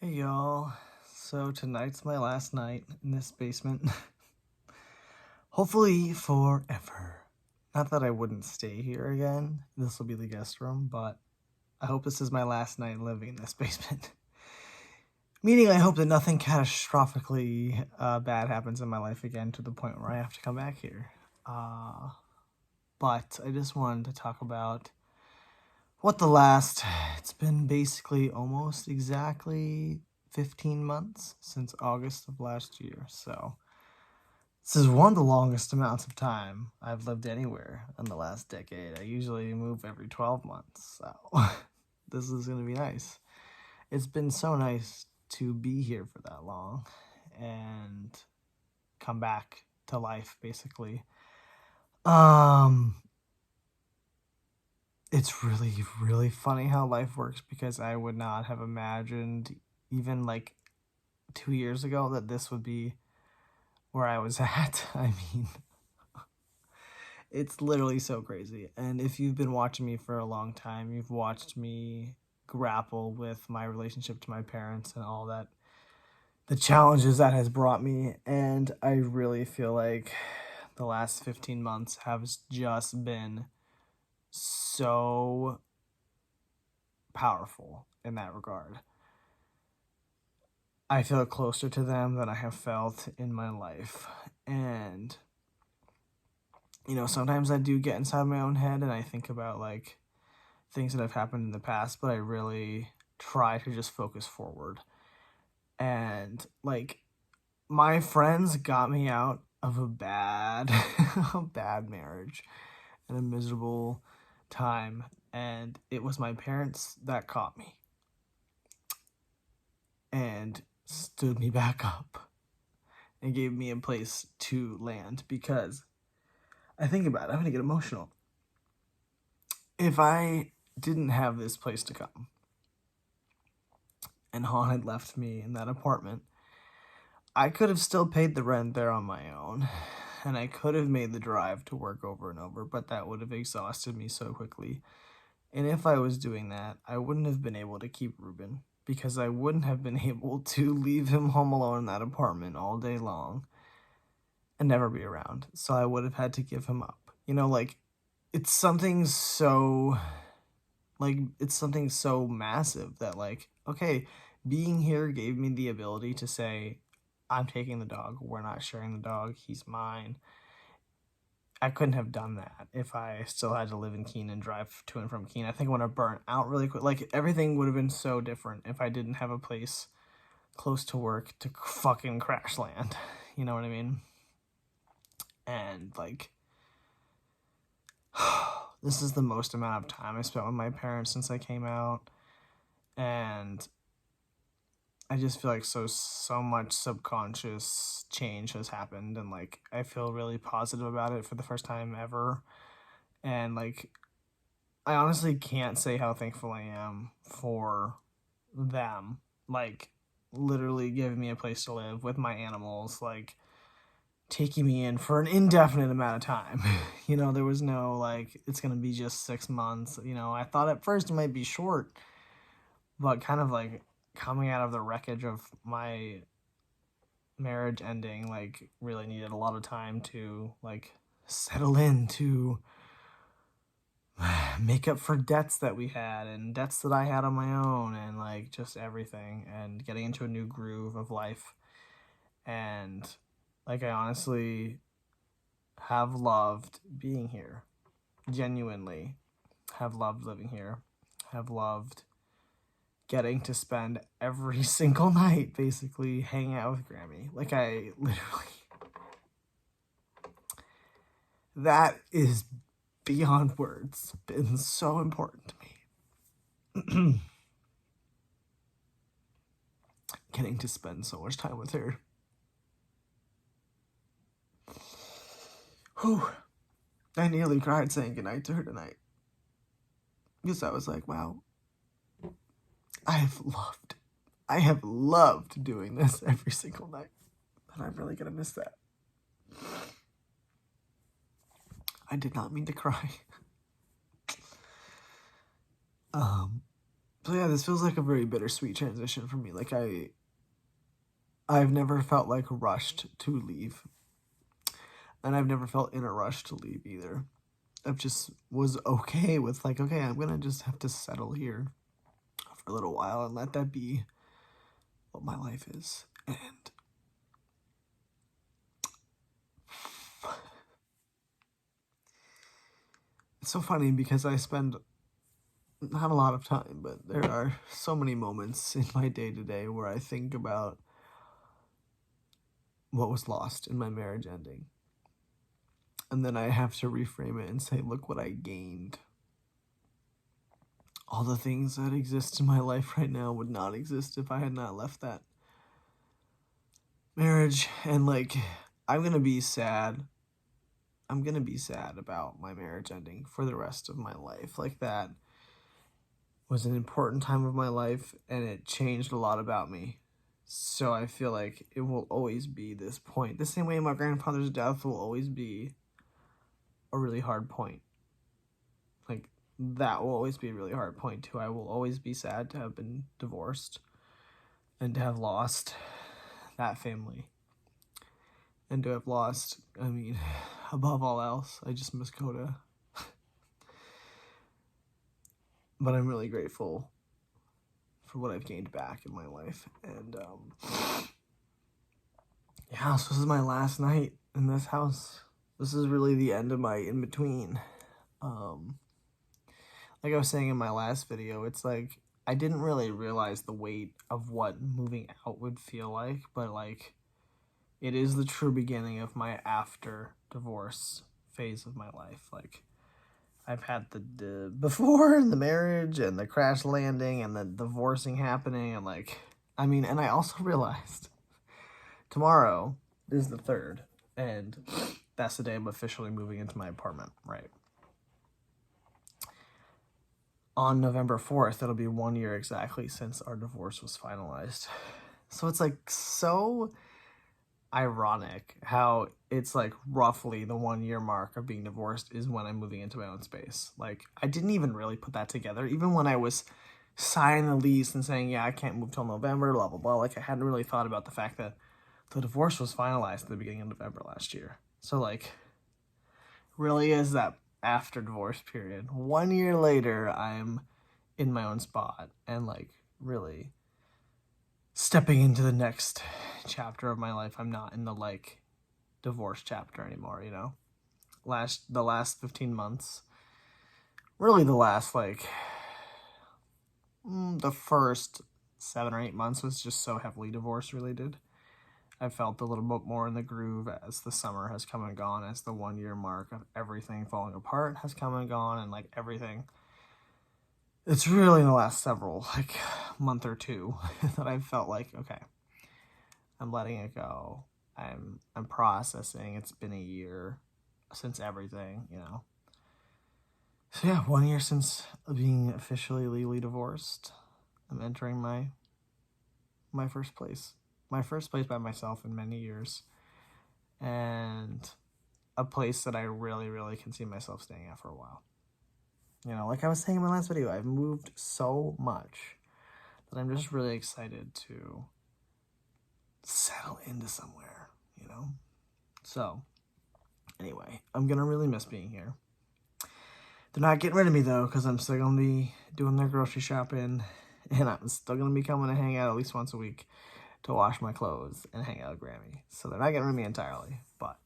Hey y'all, so tonight's my last night in this basement. Hopefully forever. Not that I wouldn't stay here again, this will be the guest room, but I hope this is my last night living in this basement. Meaning I hope that nothing catastrophically bad happens in my life again to the point where I have to come back here. But I just wanted to talk about it's been basically almost exactly 15 months since August of last year. So this is one of the longest amounts of time I've lived anywhere in the last decade. I usually move every 12 months. So this is going to be nice. It's been so nice to be here for that long and come back to life basically. It's really funny how life works because I would not have imagined even like 2 years ago that this would be where I was at. I mean, it's literally so crazy. And if you've been watching me for a long time, you've watched me grapple with my relationship to my parents and all that, the challenges that has brought me. And I really feel like the last 15 months have just been so powerful in that regard. I feel closer to them than I have felt in my life. And, sometimes I do get inside my own head and I think about like things that have happened in the past, but I really try to just focus forward. And like my friends got me out of a bad, a bad marriage and a miserable time. And it was my parents that caught me and stood me back up and gave me a place to land, because I think about it, I'm going to get emotional. If I didn't have this place to come and Han had left me in that apartment, I could have still paid the rent there on my own, and I could have made the drive to work over and over, but that would have exhausted me so quickly. And if I was doing that, I wouldn't have been able to keep Ruben, because I wouldn't have been able to leave him home alone in that apartment all day long and never be around. So I would have had to give him up. It's something so massive that okay, being here gave me the ability to say, I'm taking the dog, we're not sharing the dog, he's mine. I couldn't have done that if I still had to live in Keene and drive to and from Keene. I think I would have burnt out really quick. Everything would have been so different if I didn't have a place close to work to fucking crash land. You know what I mean? And this is the most amount of time I spent with my parents since I came out, and I just feel like so much subconscious change has happened, and I feel really positive about it for the first time ever. And I honestly can't say how thankful I am for them, literally giving me a place to live with my animals, taking me in for an indefinite amount of time. There was no it's gonna be just 6 months. I thought at first it might be short, but kind of coming out of the wreckage of my marriage ending, really needed a lot of time to settle in, to make up for debts that we had and debts that I had on my own, and just everything, and getting into a new groove of life. And I honestly have loved being here, genuinely have loved living here, have loved getting to spend every single night basically hanging out with Grammy. I literally, that is beyond words, been so important to me. Getting to spend so much time with her. Whew. I nearly cried saying goodnight to her tonight, because I was like, wow, I have loved doing this every single night, and I'm really gonna miss that. I did not mean to cry. So yeah, this feels like a very bittersweet transition for me. Like I've never felt like rushed to leave. And I've never felt in a rush to leave either. I've just was okay with like, okay, I'm gonna just have to settle here for a little while and let that be what my life is. And it's so funny because I spend not a lot of time, but there are so many moments in my day-to-day where I think about what was lost in my marriage ending. And then I have to reframe it and say, look what I gained. All the things that exist in my life right now would not exist if I had not left that marriage. And like, I'm gonna be sad about my marriage ending for the rest of my life. Like, that was an important time of my life and it changed a lot about me. So I feel like it will always be this point. The same way my grandfather's death will always be a really hard point. Like, that will always be a really hard point too. I will always be sad to have been divorced and to have lost that family. And to have lost, I mean, above all else, I just miss Coda. But I'm really grateful for what I've gained back in my life. And yeah, so this is my last night in this house. This is really the end of my in-between. Like I was saying in my last video, it's like I didn't really realize the weight of what moving out would feel like, but like it is the true beginning of my after divorce phase of my life. Like, I've had the before and the marriage and the crash landing and the divorcing happening, and like, I mean, and I also realized tomorrow is the 3rd, and that's the day I'm officially moving into my apartment, right? On November 4th, it'll be 1 year exactly since our divorce was finalized. So it's like so ironic how it's like roughly the 1 year mark of being divorced is when I'm moving into my own space. Like, I didn't even really put that together. Even when I was signing the lease and saying, yeah, I can't move till November, blah, blah, blah. Like, I hadn't really thought about the fact that the divorce was finalized at the beginning of November last year. So like, really is that after divorce period. 1 year later, I'm in my own spot and like really stepping into the next chapter of my life. I'm not in the like divorce chapter anymore, you know. The last 15 months, really the last like the first 7 or 8 months was just so heavily divorce related. I felt a little bit more in the groove as the summer has come and gone, as the 1 year mark of everything falling apart has come and gone, and like everything. It's really in the last several, like, month or two that I've felt like, okay, I'm letting it go. I'm processing. It's been a year since everything, you know. So yeah, 1 year since being officially legally divorced. I'm entering my first place. My first place by myself in many years. And a place that I really, really can see myself staying at for a while. You know, like I was saying in my last video, I've moved so much that I'm just really excited to settle into somewhere, you know? So, anyway, I'm gonna really miss being here. They're not getting rid of me, though, because I'm still gonna be doing their grocery shopping, and I'm still gonna be coming to hang out at least once a week to wash my clothes and hang out with Grammy. So they're not getting rid of me entirely, but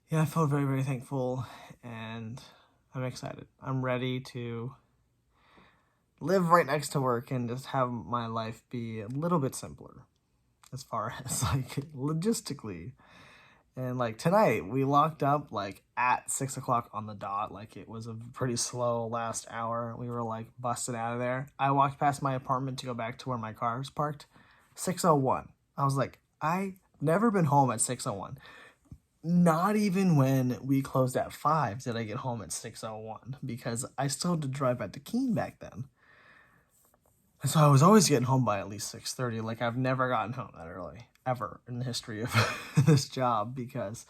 yeah, I feel very, very thankful, and I'm excited. I'm ready to live right next to work and just have my life be a little bit simpler as far as like logistically. And like tonight we locked up like at 6 o'clock on the dot. Like, it was a pretty slow last hour. We were like busted out of there. I walked past my apartment to go back to where my car was parked. 6:01. I was like, I never been home at 6:01. Not even when we closed at 5 did I get home at 6:01, because I still had to drive back to Keene back then. And so I was always getting home by at least 6:30. Like, I've never gotten home that early, ever, in the history of this job, because,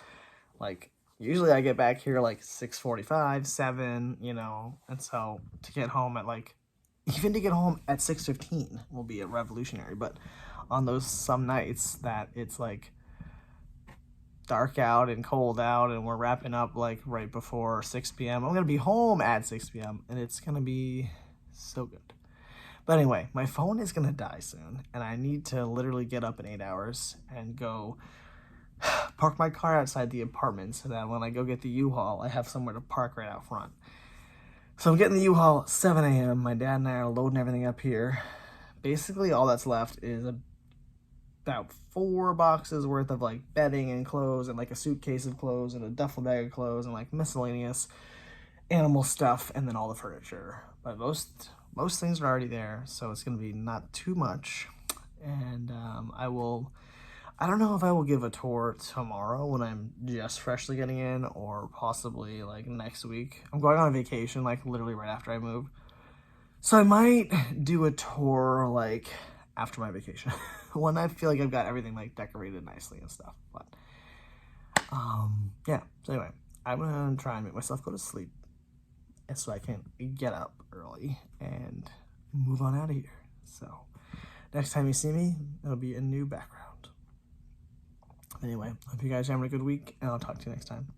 like, usually I get back here like 6:45, 7, you know, and so to get home at like, even to get home at 6:15 will be a revolutionary. But on those some nights that it's like dark out and cold out and we're wrapping up like right before 6 p.m., I'm gonna be home at 6 p.m. and it's gonna be so good. But anyway, my phone is gonna die soon, and I need to literally get up in 8 hours and go park my car outside the apartment so that when I go get the U-Haul, I have somewhere to park right out front. So I'm getting the U-Haul at 7 a.m. My dad and I are loading everything up here. Basically, all that's left is about 4 boxes worth of like bedding and clothes and like a suitcase of clothes and a duffel bag of clothes and like miscellaneous animal stuff and then all the furniture. But most things are already there, so it's gonna be not too much. And I don't know if I will give a tour tomorrow when I'm just freshly getting in, or possibly like next week. I'm going on a vacation like literally right after I move, so I might do a tour like after my vacation when I feel like I've got everything like decorated nicely and stuff. But yeah, so anyway, I'm gonna try and make myself go to sleep so I can get up early and move on out of here. So next time you see me, it'll be a new background. Anyway, hope you guys are having a good week, and I'll talk to you next time.